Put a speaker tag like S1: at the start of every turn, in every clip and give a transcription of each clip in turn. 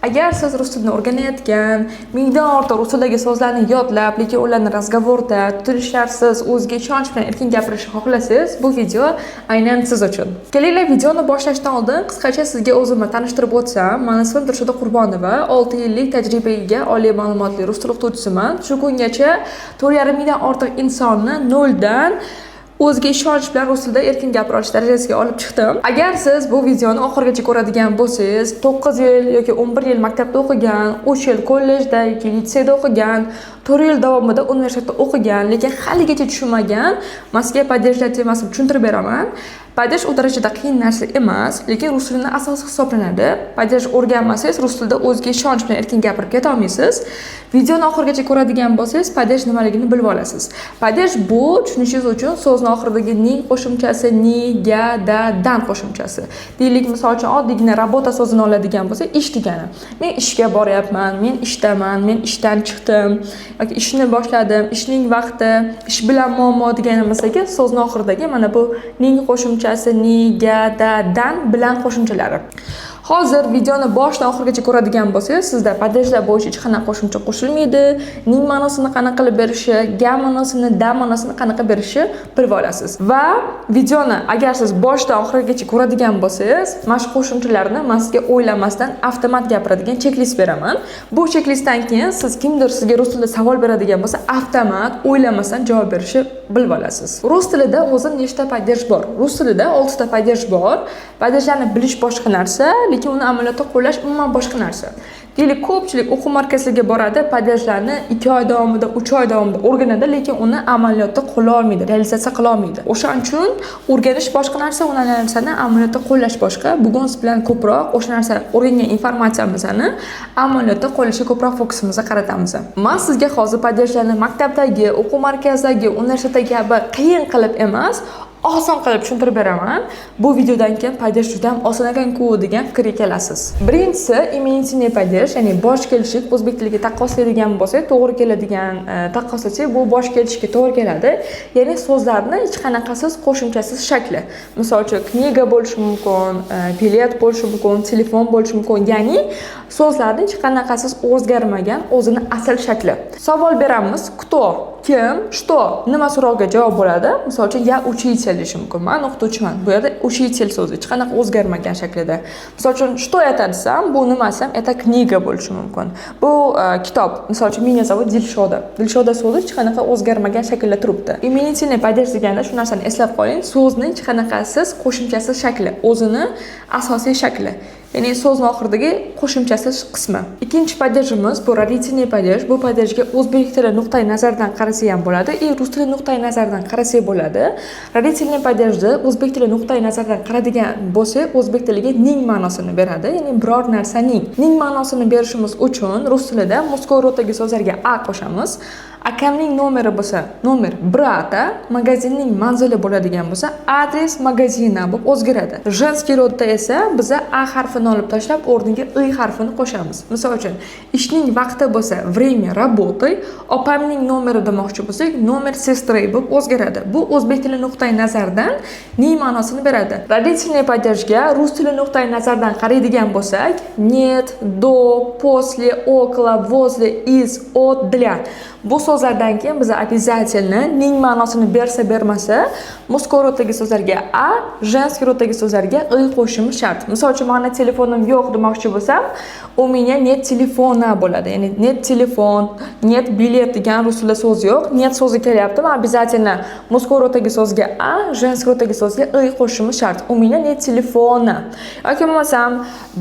S1: Agar siz rus tilini o'rganayotgan, mingdan ortiq rus tilidagi so'zlarni yodlab, lekin ularni razgovorda, tutilishlarsiz, o'ziga ishonch bilan erkin gapirishni xohlasangiz, bu video aynan siz uchun. Kelinglar, videoni boshlashdan oldin qisqacha sizga o'zimni tanishtirib o'tsam. Men ismim Dilshoda Qurbonova, 6 yillik tajribaga ega oliy ma'lumotli rus tili o'qituvchisiman. Shu kungacha 4,5 mingdan ortiq insonni noldan o'ziga ishonch bilan rus tilida erkin gapira olish darajasiga olib chiqdim. Agar siz bu videoni oxirigacha ko'radigan bo'lsangiz, 9 yil yoki 11 yil maktabda o'qigan, 3 yil kollejda yoki litseyda o'qigan, 4 yil davomida universitetda o'qigan, lekin haligacha tushunmagan, Moskva поддержать temasini tushuntirib beraman. Падеж u darajada qiyin narsa emas, lekin rus tilining asosi hisoblanadi. Падеж o'rganmasangiz, rus tilida o'ziga ishonch bilan erkin gapirib keta olmaysiz. Videoni oxirigacha ko'radigan bo'lsangiz, падеж nimaligini bilib olasiz. Падеж bu tushunishingiz uchun so'zni oxiridagi ning qo'shimchasi, ni, ga, da, dan qo'shimchasi. Deylik, misol uchun oddiygina работа so'zini oladigan bo'lsak, ish degani. Men ishga boryapman, men ishdaman, men ishdan chiqdim yoki ishni boshladim, ishning vaqti, ish bilan muammo deganimizga so'zni oxiridagi mana bu ning qo'shimchasi, ni, ga, da, dan bilan qo'shimchalari. Hozir videoni boshdan oxirigacha ko'radigan bo'lsangiz, sizda падежlar bo'yicha hech qanaqa qo'shimcha qo'shilmaydi. Ning ma'nosini qanaqa qilib berishi, ga ma'nosini, da ma'nosini qanaqa berishi bilib olasiz. Va videoni agar siz boshdan oxirigacha ko'radigan bo'lsangiz, mana shu qo'shimchalarni men sizga o'ylamasdan avtomat gapiradigan checklist beraman. Bu checklistdan keyin siz kimdir sizga rus tilida savol beradigan bo'lsa, avtomat o'ylamasdan javob berishni bilib olasiz. Rus tilida o'zi nechta падеж bor? Rus tilida 6 ta падеж bor. Падежlarni bilish boshqa narsa, lekin uni amaliyotda qo'llash umuman boshqa narsa. Deylik, ko'pchilik o'quv markazlariga boradi, падежlarni 2 oy davomida, 3 oy davomida o'rganadi, lekin uni amaliyotda qo'lla olmaydi, realizatsiya qila olmaydi. O'shaning uchun o'rganish boshqa narsa, uni narsani amaliyotda qo'llash boshqa. Bugun siz bilan ko'proq o'sha narsa o'rgangan informatsiyamizni amaliyotda qo'llashga ko'proq fokusimizni qaratamiz. Men sizga hozir падежlarni maktabdagi, o'quv markazidagi, universitetdagi kabi qiyin qilib emas, oson qilib tushuntirib beraman. Bu videodan keyin падеж juda ham oson ekan-ku degan fikrga kelasiz. Birinchisi imenitniy падеж, ya'ni bosh kelishlik, o'zbek tiliga taqqoslaydigan bo'lsak, to'g'ri keladigan taqqoslasak, bu bosh kelishga to'g'ri keladi. Ya'ni so'zlarni hech qanaqasiz qo'shimchasiz shakli. Misol uchun kniga bo'lishi mumkin, bilet bo'lishi mumkin, telefon bo'lishi mumkin. Ya'ni so'zlarning hech qanaqasiz o'zgarmagan o'zini asl shakli. Savol beramiz, кто? Kim, что? Nima so'rovga javob bo'ladi? Misol uchun ya учитель deyish mumkin. Men o'qituvchiman. Bu yerda учитель so'zi hech qanaqa o'zgarmagan shaklida. Misol uchun что это desam, bu nima desam, это kniga bo'lishi mumkin. Bu kitob. Misol uchun меня зовут Dilshoda. Dilshoda so'zi hech qanaqa o'zgarmagan shaklda turibdi. Imenitniy падеж deganda shu narsani eslab qoling. So'zning hech qanaqasiz qo'shimchasiz shakli, o'zini asosiy shakli. Ya'ni so'zni oxiridagi qo'shimchasiz qismi. Ikkinchi падежimiz bu родительный падеж. Bu падежga o'zbek tili nuqtai nazaridan qarasa ham bo'ladi, rus tili nuqtai nazaridan qarasa bo'ladi. Родительный падежni o'zbek tili nuqtai nazaridan qaradigan bo'lsak, o'zbek tiliga ning ma'nosini beradi, ya'ni biror narsaning. Ning ma'nosini berishimiz uchun rus tilida muzkoy roddagi so'zlarga a qo'shamiz. Akamning nomeri bo'lsa, nomer brata, magazinning manzili bo'ladigan bo'lsa, adres magazina bo'lib o'zgaradi. Женский rodda esa biz a harfini olib tashlab, o'rniga i harfini qo'shamiz. Misol uchun, ishning vaqti bo'lsa, время работы, opamning nomeri demoqchi bo'lsak, nomer сестры bo'lib o'zgaradi. Bu o'zbek tili nuqtai nazaridan ning ma'nosini beradi. Родительный падежga rus tili nuqtai nazaridan qaraydigan bo'lsak, нет, до, после, около, возле, из, от, для. Bu so'zlardan keyin biz обязательно ning ma'nosini bersa bermasa, muzkoy roddagi so'zlarga a, женский roddagi so'zlarga i qo'shimiz shart. Misol uchun, men telefonim yo'q demoqchi bo'lsam, u menga net telefona bo'ladi. Ya'ni net telefon, net bilet degan rus tilida so'z yo'q. Net so'zi kelyapti, men обязательно muzkoy roddagi so'zga a, женский roddagi so'zga i qo'shimiz shart. U menga net telefona. Yoki bo'lmasam,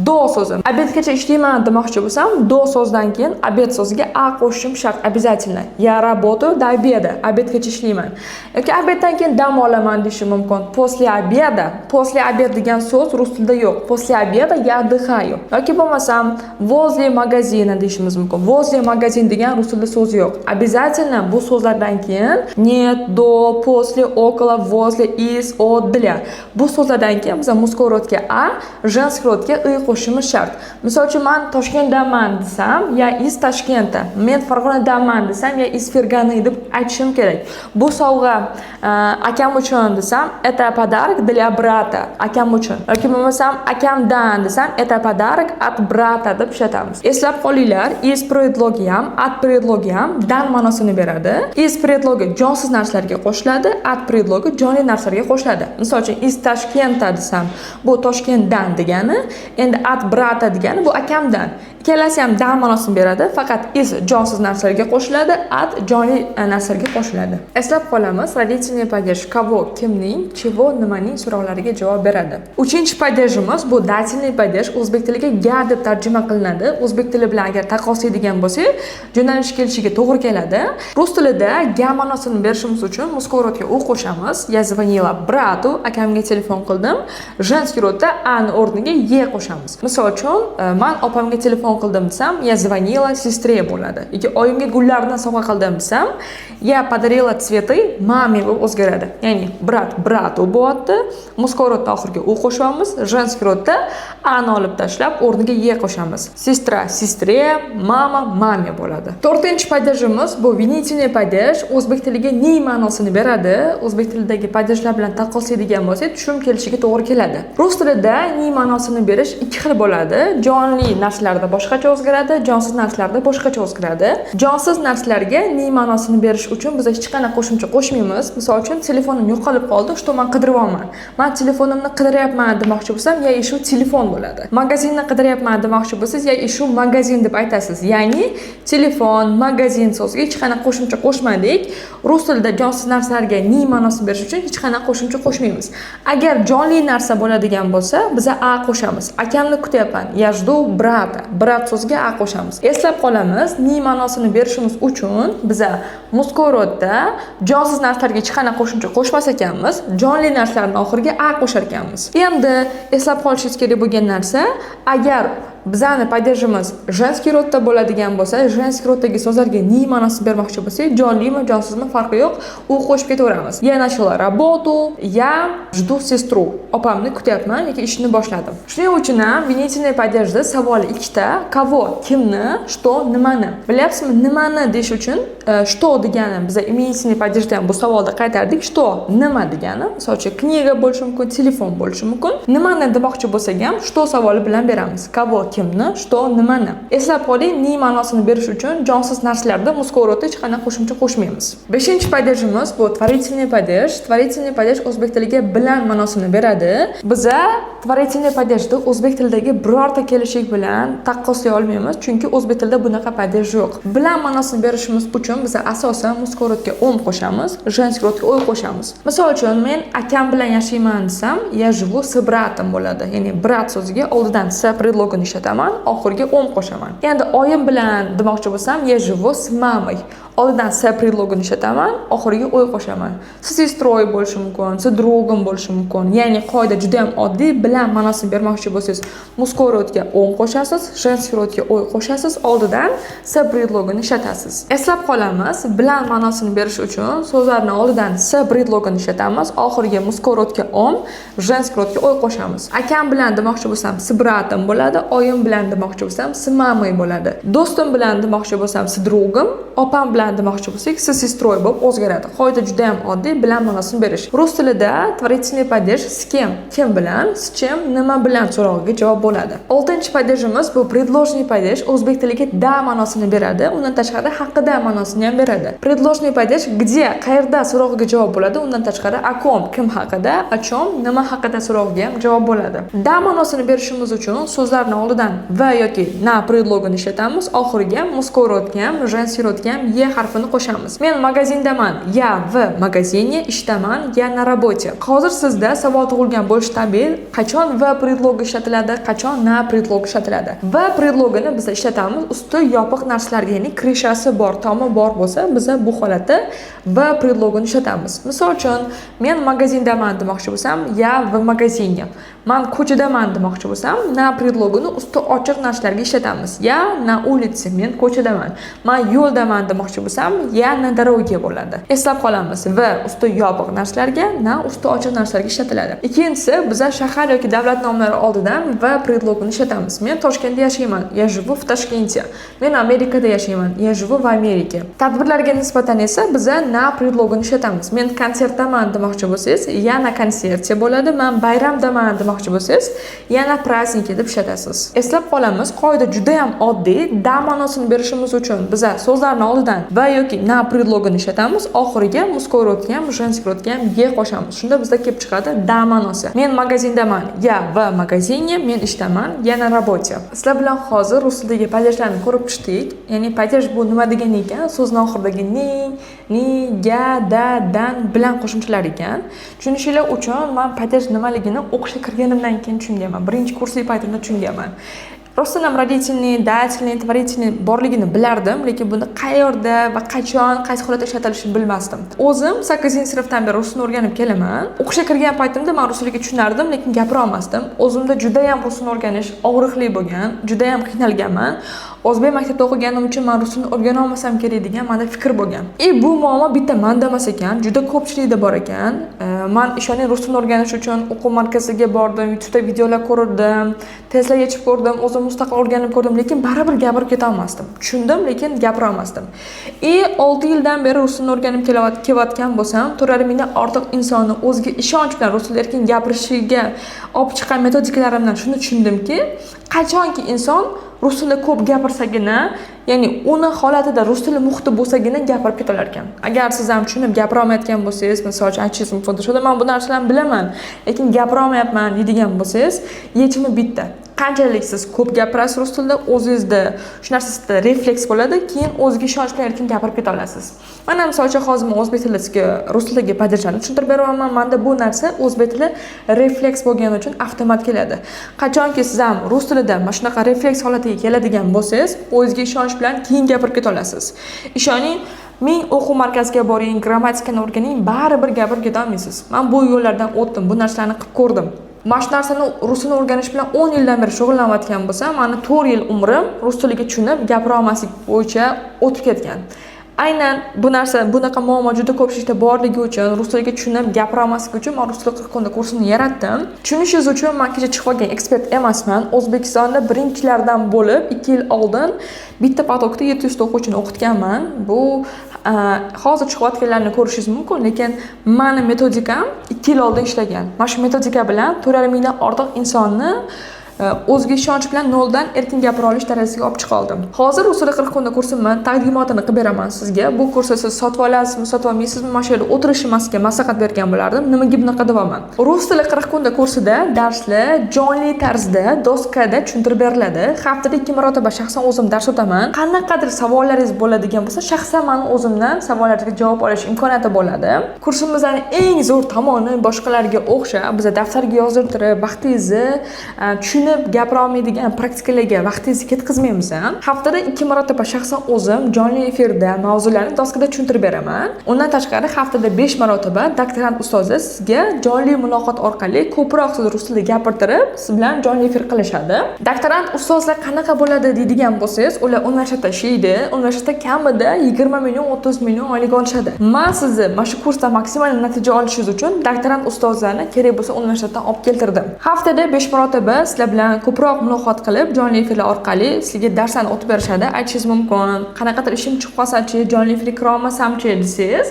S1: do so'zi. Obedgacha ishlayman demoqchi bo'lsam, do so'zdan keyin obed so'ziga a qo'shim shart, обязательно. Я работаю до обеда. Обедgacha ishlayman. Yoki obeddan keyin dam olaman deyishim mumkin. После обеда. После обед degan so'z rus tilida yo'q. После обеда я отдыхаю. Yoki bo'lmasam возле магазина deyishimiz mumkin. Возле магазин degan rus tilida so'z yo'q. Обязательно bu so'zlardan keyin нет, до, после, около, возле, из, от, для. Bu so'zlardan keyin biz muzkoy rodga a, женский rodga i qo'shimiz shart. Misol uchun, men Toshkentdaman desam, ya из Toshkentda. Men Farg'onadaman desam, ya из Fergana deb aytishim kerak. Bu sovg'a akam uchun desam, это подарок для брата. Akam uchun. Yoki bo'lmasam akamdan desam, это подарок от брата deb ishlatamiz. Eslab qolinglar, is predlogi ham, at predlogi ham dan ma'nosini beradi. Is predlogi jonsiz narsalarga qo'shiladi, at predlogi jonli narsalarga qo'shiladi. Misol uchun, is Toshkentda desam, bu Toshkentdan degani, endi at brata degani bu akamdan. Ikkalasi ham dan ma'nosini beradi, faqat is jonsiz narsalarga qo'shiladi, at jonli narsalarga qo'shiladi. Eslab qolamiz, родительный падеж kavo kimning, chego nimaning so'rovlariga javob beradi. Uchinchi padejimiz bu dательный падеж, o'zbek tiliga ga deb tarjima qilinadi. O'zbek tili bilan agar taqqoslaydigan bo'lsak, jo'nalish kelishiga to'g'ri keladi. Rus tilida ga ma'nosini berishimiz uchun muskorodga u qo'shamiz. Я звонила брату, akamga telefon qildim. Женский rodda a ni o'rniga ye qo'shamiz. Misol uchun, men opamga telefon qildim desam, я звонила сестре bo'ladi. Yoki oyimga gullarni sovg'a qildim desam, я подарила цветы маме bo'lib o'zgaradi. Ya'ni brat bratu bo'lyapti. Muskorodda oxirga u qo'shamiz. Женский rodda a ni olib tashlab o'rniga ye qo'shamiz. Sestra sestre, mama mame bo'ladi. To'rtinchi padejimiz bu винительный падеж, o'zbek tiliga ni ma'nosini beradi. O'zbek tilidagi padejlar bilan taqqoslaydigan bo'lsak, tushum kelishiga to'g'ri keladi. Rus tilida ni ma'nosini berish ikki xil bo'ladi. Jonli narsalarda boshqacha o'zgaradi, jonsiz narsalarda boshqacha o'zgaradi. Jonsiz narsalarga ni ma'nosini berish uchun biz hech qanday qo'shimcha qo'shmaymiz. Misol uchun, telefonim yo'qolib qoldi, что men qidiryapman. Men telefonimni qidiryapman demoqchi bo'lsam, я ищу telefon bo'ladi. Magazinni qidiryapman demoqchi bo'lsangiz, я ищу magazin deb aytasiz. Ya'ni telefon, magazin so'ziga hech qanday qo'shimcha qo'shmadik. Rus tilida jonsiz narsalarga ni ma'nosini berish uchun hech qanday qo'shimcha qo'shmaymiz. Agar jonli narsa bo'ladigan bo'lsa, biz a qo'shamiz. Akamni kutyapman. Я жду брата. Brat so'ziga a qo'shamiz. Eslab qolamiz, ni ma'nosini berishimiz uchun biz muskorodda jonsiz narsalarga hech qanday qo'shimcha qo'shmas ekanmiz, jonli narsalarning oxiriga a qo'shar ekanmiz. Endi eslab qolishingiz kerak bo'lgan narsa, agar bizani padejimiz женский rodda bo'ladigan bo'lsa, женский roddagi so'zlarga ni ma'nosini bermoqchi bo'lsak, jonlimi, jonsizmi farqi yo'q, u qo'shib ketaveramiz. Я начала работу, я жду сестру. Opamni kutyapman yoki ishni boshladim. Shuning uchun ham винительный падежda savoli ikkita: kavo kimni, что nimani. Bilyapsizmi, nimani deyish uchun что degani biz именительный падежda ham bu savolda qaytardik. Что nima degani, misol uchun kniga bo'lishi mumkin, telefon bo'lishi mumkin. Nimani demoqchi bo'lsak ham что savoli bilan beramiz. Kavo kimni, что nimani. Eslab qoling, ni ma'nosini berish uchun jonsiz narsalarda muskorodda hech qanday qo'shimcha qo'shmaymiz. 5-padejimiz bu творительный падеж. Творительный падеж o'zbek tiliga bilan ma'nosini beradi. Biza творительный падежda o'zbek tilidagi birorta kelishik bilan taqqoslay olmaymiz, chunki o'zbek tilida bunaqa padej yo'q. Bilan ma'nosini berishimiz uchun biz asosan muskorodga om qo'shamiz, женский rodga oy qo'shamiz. Misol uchun, men akam bilan yashayman desam, я живу с братом bo'ladi. Ya'ni brat so'ziga oldidan s predlogini ishlataman, oxiriga om qo'shaman. Endi oyim bilan demoqchi bo'lsam, я живу с мамой. Oldidan s predlogini ishlataman, oxiriga oy qo'shaman. С сестрой bo'lishi mumkin, с другом bo'lishi mumkin. Ya'ni qoida juda ham oddiy. Bilan ma'nosini bermoqchi bo'lsangiz, muskorodga om qo'shasiz, женский rodga oy qo'shasiz, oldidan s predlogini ishlatasiz. Eslab qolamiz, bilan ma'nosini berish uchun so'zlarni oldidan s predlogini ishlatamiz, oxiriga muskorodga om, женский rodga oy qo'shamiz. Akam bilan demoqchi bo'lsam, s bratim bo'ladi, oyim bilan demoqchi bo'lsam, s mamой bo'ladi. Do'stim bilan demoqchi bo'lsam, s другом, opam bilan demoqchi bo'lsak, s сестрой bo'lib o'zgaradi. Qoida juda ham oddiy, bilan ma'nosini berish. Rus tilida творительный падеж с кем, kim bilan, с чем, nima bilan so'rog'iga javob bo'ladi. 6-padejimiz bu предложный падеж, o'zbek tiliga da ma'nosini beradi, undan tashqari haqida ma'nosini ham beradi. Предложный падеж где, qayerda so'rog'iga javob bo'ladi, undan tashqari о ком, kim haqida, о чем, nima haqida so'rog'iga ham javob bo'ladi. Da ma'nosini berishimiz uchun so'zlarni oldidan va yoki na predlogini ishlatamiz, oxiriga muskorodga ham, женский rodga ham ye harfini qo'shamiz. Men magazindaman, я в магазине, ishdaman, я на работе. Hozir sizda savol tug'ilgan bo'lishi tabiiy, qachon va predlog ishlatiladi, qachon na predlog ishlatiladi. Va predlogini biz ishlatamiz usti yopiq narsalarga, ya'ni krishasi bor, tomi bor bo'lsa, biz bu holatda va predlogini ishlatamiz. Misol uchun, men magazindaman demoqchi bo'lsam, я в магазине. Men ko'chadaman demoqchi bo'lsam, na predlogini usti ochiq narsalarga ishlatamiz. Я на улице, men ko'chadaman. Men yo'ldaman ishlataman demoqchi bo'lsam, yana дорогие bo'ladi. Eslab qolamiz va usti yopiq narsalarga, na usti ochiq narsalarga ishlatiladi. Ikkinchisi, biz shahar yoki davlat nomlari oldidan va предлогini ishlatamiz. Men Toshkentda yashayman, я живу в Toshkentda. Men Amerikada yashayman, я живу в Amerika. Tadbirlarga nisbatan esa biz na предлогini ishlatamiz. Men konsertdaman demoqchi bo'lsangiz, yana konsertda bo'ladi. Men bayramdaman demoqchi bo'lsangiz, yana праздники deb ishlatasiz. Eslab qolamiz, qoida juda ham oddiy. Da ma'nosini berishimiz uchun biz so'zlarni oldidan va yoki na предлогini ishlatamiz, oxiriga мужской rodga ham, женский rodga ham ye qo'shamiz. Shunda bizda kelib chiqadi da ma'nosi. Men magazindaman, я в магазине, men ishdaman, я на работе. Sizlar bilan hozir rus tilidagi padejlarni ko'rib chiqdik. Ya'ni padej bu nima degani ekan? So'zning oxiridagi ni, ga, da, dan bilan qo'shimchalar ekan. Tushunishinglar uchun men padej nimaligini o'qishga kirganimdan keyin tushunganman. Birinchi kurslik paytimda tushunganman. Просто нам родительный, дательный, творительный borligini bilardim, lekin buni qayerda va qachon, qaysi holatda ishlatilishini bilmasdim. O'zim 8-sinfdan beri rusni o'rganib kelaman. O'qishga kirgan paytimda men rus tiliga tushunardim, lekin gapira olmasdim. O'zimda juda ham rusni o'rganish og'riqli bo'lgan, juda ham qiynalganman. O'zbek maktabida o'qiganim uchun men rusni o'rgana olmasam kerak degan menda fikr bo'lgan. Bu muammo bitta menda emas ekan, juda ko'pchilikda bor ekan. Men ishoning rusni o'rganish uchun o'quv markaziga bordim, YouTube'da videolar ko'rdim, testlar yechib ko'rdim, o'zim mustaqil o'rganib ko'rdim, lekin baribir gapirib keta olmasdim. Tushundim, lekin gapira olmasdim. 6 yildan beri rusni o'rganib kelayotgan bo'lsam, 4,5 mingdan ortiq insonni o'ziga ishonch bilan rus tilida erkin gapirishiga olib chiqqan metodikalarimdan shuni tushundimki, qachonki inson rus tilida ko'p gapirsagina, ya'ni uni holatida rus tili muhiti bo'lsagina gapirib keta olar ekan. Agar siz ham tushunib gapira olmayotgan bo'lsangiz, masalan, aytishingiz mumkin, "Shoda men bu narsalarni bilaman, lekin gapira olmayapman" deydigan bo'lsangiz, yechimi bitta. Qanchalik siz ko'p gapirasiz rus tilida, o'zingizda shu narsa sizda refleks bo'ladi, keyin o'zingizga ishonch bilan erkin gapirib keta olasiz. Mana misol uchun hozir men o'zbek tiliga, rus tiliga padejlarni tushuntirib beraman. Menda bu narsa o'zbek tili refleks bo'lgani uchun avtomat keladi. Qachonki siz ham rus tilida mana shunaqa refleks holatiga keladigan bo'lsangiz, o'zingizga ishonch bilan keyin gapirib keta olasiz. Ishoning, ming o'quv markaziga boring, grammatikani o'rganing, baribir gapirib keta olmaysiz. Men bu yo'llardan o'tdim, bu narsalarni qilib ko'rdim. Mana shu narsani rusini o'rganish bilan 10 yildan beri shug'ullanayotgan bo'lsam, meni 4 yil umrim rus tiliga tushunib, gapira olmaslik bo'yicha o'tib ketgan. Aynan bu narsa, bunaqa muammo juda ko'pchilikda borligi uchun, rus tiliga tushunib, gapira olmaslik uchun men rus tili 40 kunda kursini yaratdim. Tushunishingiz uchun men kecha chiqib olgan ekspert emasman. O'zbekistonda birinchilardan bo'lib 2 yil oldin bitta potokda 700 ta o'quvchini o'qitganman. Bu hozir chiqayotganlarni ko'rishingiz mumkin, lekin meni metodikam 2 yil oldin ishlagan. Mana shu metodika bilan 4,5 mingdan ortiq insonni o'zga ishonch bilan noldan erkin gapira olish darajasiga olib chiqa oldim. Hozir rus tili 40 kunda kursimni taqdimotini qilib beraman sizga. Bu kursni siz sotib olasizmi, sotib olmaysizmi, mana shu yerda o'tirishimizga maslahat bergan bo'lardim. Nimaga bunaqa deyapman? Rus tili 40 kunda kursida darslar jonli tarzda, doskada tushuntirib beriladi. Haftada 2 marotaba shaxsan o'zim dars o'taman. Qanaqadir savollaringiz bo'ladigan bo'lsa, shaxsan men o'zimdan savollarga javob olish imkoniyati bo'ladi. Kursimizning eng zo'r tomoni boshqalarga o'xshab, biz daftarga yozdirib, vaqtingizni gapira olmaydigan praktikalarga vaqtingizni ketkazmaymiz. Haftada 2 marotaba shaxsan o'zim jonli efirda mavzularni doskada tushuntirib beraman. Undan tashqari haftada 5 marotaba doktorant ustozi sizga jonli muloqot orqali ko'proq siz rus tilida gapirtirib, siz bilan jonli efir qilishadi. Doktorant ustozlar qanaqa bo'ladi deydigan bo'lsangiz, ular universitetda ishlaydi. Universitetda kamida 20 million, 30 million oylik olishadi. Men sizni mana shu kursda maksimal natija olishingiz uchun doktorant ustozlarni kerak bo'lsa universitetdan olib keltirdim. Haftada 5 marotaba sizlar bilan ko'proq muloqot qilib, jonli efirlar orqali sizga darslarni o'tib berishadi. Aytishingiz mumkin, qanaqadir ishim chiqib qolsa-chi, jonli efirga kira olmasam-chi desangiz,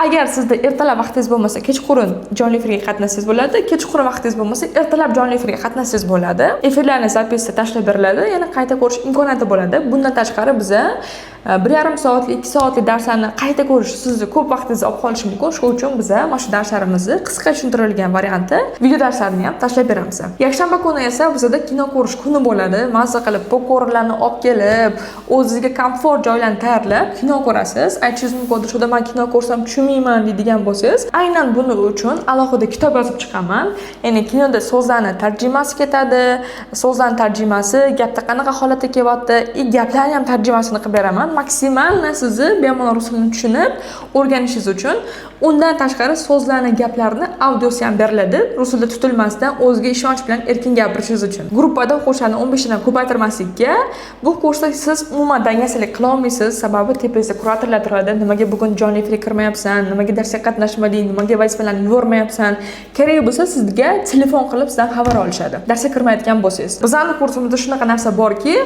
S1: agar sizda ertalab vaqtingiz bo'lmasa, kechqurun jonli efirga qatnashsangiz bo'ladi. Kechqurun vaqtingiz bo'lmasa, ertalab jonli efirga qatnashsangiz bo'ladi. Efirlarni zapisda tashlab beriladi, yana qayta ko'rish imkoniyati bo'ladi. Bundan tashqari biza 1,5 soatli, 2 soatli darslarni qayta ko'rish sizni ko'p vaqtingizni olib qolishi mumkin. Shuning uchun biza mana shu darslarimizni qisqa tushuntirilgan varianti, video darslarni ham tashlab beramiz. Yakshanba kuni esa bizda kino ko'rish kuni bo'ladi. Mazza qilib popkornlarni olib kelib, o'zingizga komfort joylarni tayyorlab kino ko'rasiz. Aytishingiz mumkin, "Shoda men kino ko'rsam tushunmayman" deydigan bo'lsangiz, aynan buning uchun alohida kitob yozib chiqaman. Ya'ni kinoda so'zlarni tarjimasi ketadi, so'zlarning tarjimasi, gapda qanaqa holatda kelyapti, gaplarni ham tarjimasini qilib beraman. maksimalni sizni bemalol rus tilini tushunib o'rganishingiz uchun. Undan tashqari so'zlarni, gaplarni audiosi ham beriladi. Rus tilida tutilmasdan o'ziga ishonch bilan erkin gapirishingiz uchun. Gruppada o'quvchilarni 15 dan ko'paytirmaslikka bu kursda siz umuman dangasalik qila olmaysiz. Sababi tepangizda kuratorlar turadi. Nimaga bugun jonli efirga kirmayapsan? Nimaga darsga qatnashmading? Nimaga vazifalarni yubormayapsan? Kerak bo'lsa sizga telefon qilib sizdan xabar olishadi. Darsga kirmayotgan bo'lsangiz. Bizning kursimizda shunaqa narsa borki,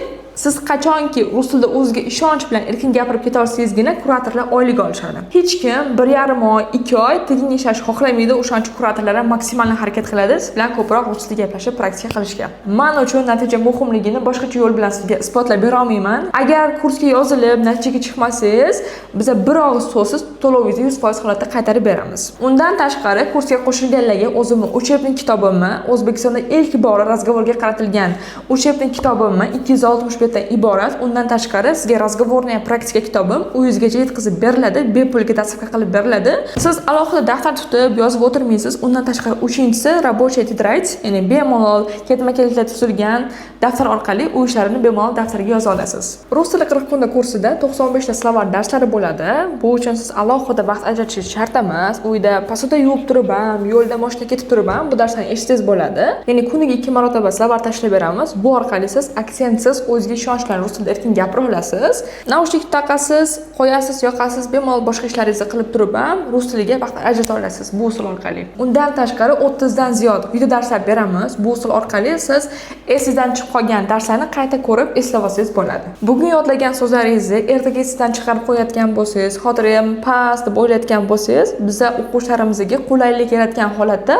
S1: siz qachonki rus tilida o'ziga ishonch bilan erkin gapirib keta olsangizgina kuratorlar oylik olishadi. Hech kim 1,5 oy, 2 oy tekin yashashni xohlamaydi. O'shaning uchun kuratorlar ham maksimal harakat qiladi siz bilan ko'proq rus tilida gaplashib praktika qilishga. Men uchun natija muhimligini boshqacha yo'l bilan sizga isbotlab bera olmayman. Agar kursga yozilib, natijaga chiqmasangiz, biz bir og'iz so'zsiz to'lovingizni 100% holatda qaytarib beramiz. Undan tashqari kursga qo'shilganlarga o'zimni uchebnik kitobimni, O'zbekistonda ilk bora razgovorga qaratilgan uchebnik kitobimni 260 betdan iborat. Undan tashqari sizga razgovorniy praktika kitobim 100 gacha yetkazib beriladi, bepulga tasdiq qilib beriladi. Siz alohida daftar tutib yozib o'tirmaysiz. Undan tashqari uchinchisi рабочий тетрадь, ya'ni bemalol ketma-ketliklar tuzilgan daftar orqali u ishlarni bemalol daftarga yoza olasiz. Rus tili 40 kunda kursida 95 ta slovar darslari bo'ladi. Bu uchun siz alohida vaqt ajratishingiz shart emas. Uyda pasoda yuvib turib ham, yo'lda mashina ketib turib ham bu darslarni eshitsangiz bo'ladi. Ya'ni kuniga 2 marotaba slovar tashlab beramiz. Bu orqali siz aksentsiz o'zga ishonch bilan rus tilida erkin gapira olasiz. Naushnik taqasiz, qo'yasiz, yoqasiz, bemalol boshqa ishlaringizni qilib turib ham rus tiliga vaqt ajrata olasiz bu usul orqali. Undan tashqari 30 dan ziyod video darslar beramiz. Bu usul orqali siz esingizdan chiqib qolgan darslarni qayta ko'rib eslab olsangiz bo'ladi. Bugun yodlagan so'zlaringizni ertaga esingizdan chiqarib qo'yayotgan bo'lsangiz, xotiram past deb o'ylayotgan bo'lsangiz, biz o'quvchilarimizga qulaylik yaratgan holatda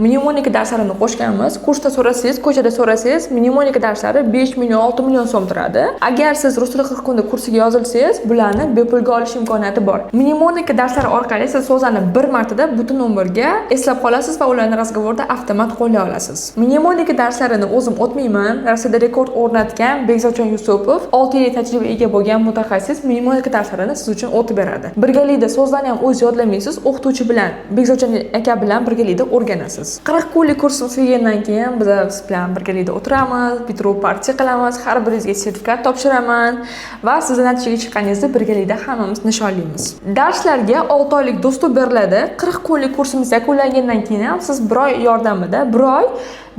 S1: mnemonika darslarini qo'shganmiz. Kursda so'rasangiz, ko'chada so'rasangiz, mnemonika darslari 5 million, 6 million so'm turadi. Agar siz rus tili 40 kunda kursiga yozilsangiz, bularni bepulga olish imkoniyati bor. Mnemonika darslari orqali siz so'zlarni bir martada butun umrga eslab qolasiz va ularni razgovorda avtomat qo'llay olasiz. Mnemonika darslarini o'zim o'tmayman. Rossiyada rekord o'rnatgan Bekzodjon Yusupov 6 yillik tajribaga ega bo'lgan mutaxassis mnemonika darslarini siz uchun o'tib beradi. Birgalikda so'zlarni ham o'z yodlamaysiz, o'qituvchi bilan, Bekzodjon aka bilan birgalikda o'rganasiz. 40 kunlik kursimiz tugagandan keyin biz bilan birgalikda o'tiramiz, bitiruv partiya qilamiz, har biringizga sertifikat topshiraman va sizning natijaga chiqqaningizda birgalikda hammamiz nishonlaymiz. Darslarga 6 oylik dostуп beriladi. 40 kunlik kursimiz yakunlangandan keyin ham siz bir oy yordamida, bir oy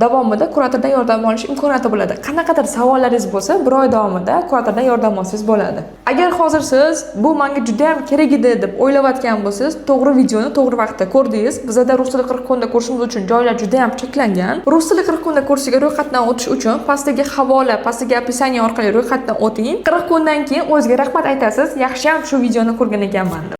S1: davomida kuratordan yordam olish imkoniyati bo'ladi. Qanaqadir savollaringiz bo'lsa, bir oy davomida kuratordan yordam olsangiz bo'ladi. Agar hozir siz bu menga juda ham kerak edi deb o'ylayotgan bo'lsangiz, to'g'ri videoni to'g'ri vaqtda ko'rdingiz. Bizda rus tili 40 kunda kursimiz uchun joylar juda ham cheklangan. Rus tili 40 kunda kursiga ro'yxatdan o'tish uchun pastdagi havola, pastdagi opisiya orqali ro'yxatdan o'ting. 40 kundan keyin o'zga rahmat aytasiz. Yaxshi ham shu videoni ko'rgan ekanman.